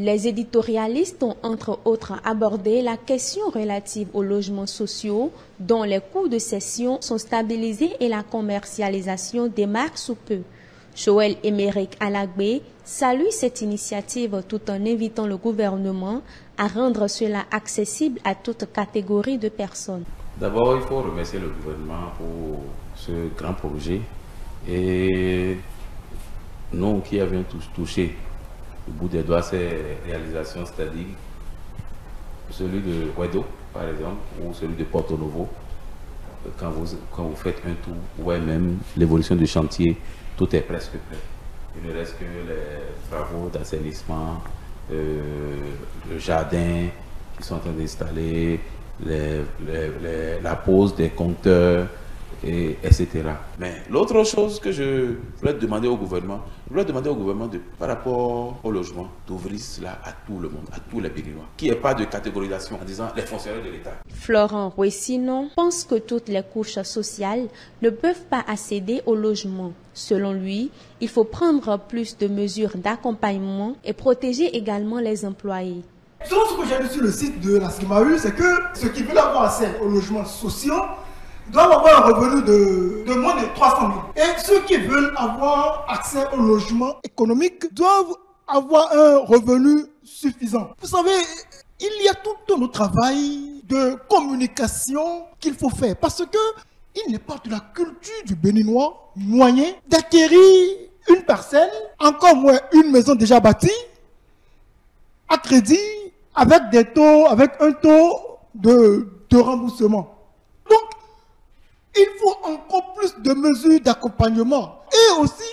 Les éditorialistes ont entre autres abordé la question relative aux logements sociaux dont les coûts de cession sont stabilisés et la commercialisation démarre sous peu. Joël Émeric Alagbé salue cette initiative tout en invitant le gouvernement à rendre cela accessible à toute catégorie de personnes. D'abord, il faut remercier le gouvernement pour ce grand projet et nous qui avions tous touché au bout des doigts ces réalisations, c'est-à-dire celui de Wedo, par exemple, ou celui de Porto Novo. Quand vous faites un tour, vous voyez même l'évolution du chantier, tout est presque prêt. Il ne reste que les travaux d'assainissement, le jardin qui sont en train d'installer, la pose des compteurs, etc. Mais l'autre chose que je voulais demander au gouvernement, par rapport au logement, d'ouvrir cela à tout le monde, à tous les Béninois, qu'il n'y ait pas de catégorisation en disant les fonctionnaires de l'État. Florent Rouessinon pense que toutes les couches sociales ne peuvent pas accéder au logement. Selon lui, il faut prendre plus de mesures d'accompagnement et protéger également les employés. Selon ce que j'ai lu sur le site de la SIMAU, c'est que ceux qui veulent avoir accès aux logements sociaux doivent avoir un revenu de moins de 300 000. Et ceux qui veulent avoir accès au logement économique doivent avoir un revenu suffisant. Vous savez, il y a tout un autre travail de communication qu'il faut faire. Parce que il n'est pas de la culture du Béninois moyen d'acquérir une parcelle, encore moins une maison déjà bâtie, à crédit, avec un taux de remboursement. Donc, il faut encore plus de mesures d'accompagnement. Et aussi,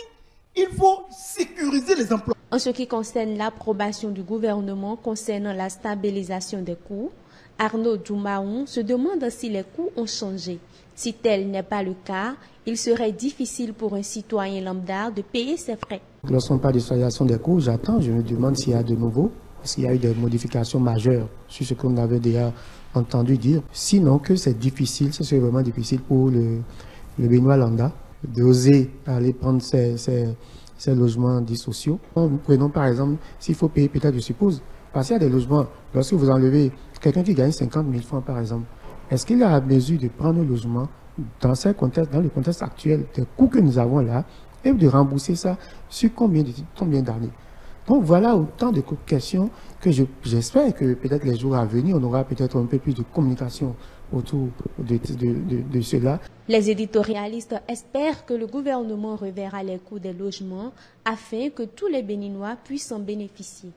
il faut sécuriser les emplois. En ce qui concerne l'approbation du gouvernement concernant la stabilisation des coûts, Arnaud Doumaoun se demande si les coûts ont changé. Si tel n'est pas le cas, il serait difficile pour un citoyen lambda de payer ses frais. Lorsqu'on parle de stabilisation des coûts, je me demande s'il y a de nouveau, parce qu'il y a eu des modifications majeures sur ce qu'on avait déjà entendu dire. Sinon que c'est difficile, c'est vraiment difficile pour le Béninois lambda d'oser aller prendre ces logements dits sociaux. Nous prenons par exemple, s'il faut payer peut-être, je suppose, parce qu'il y a des logements, lorsque vous enlevez quelqu'un qui gagne 50 000 francs par exemple, est-ce qu'il a la mesure de prendre le logement dans le contexte actuel des coûts que nous avons là et de rembourser ça sur combien d'années? Donc voilà autant de questions que j'espère que peut-être les jours à venir, on aura peut-être un peu plus de communication autour de cela. Les éditorialistes espèrent que le gouvernement reverra les coûts des logements afin que tous les Béninois puissent en bénéficier.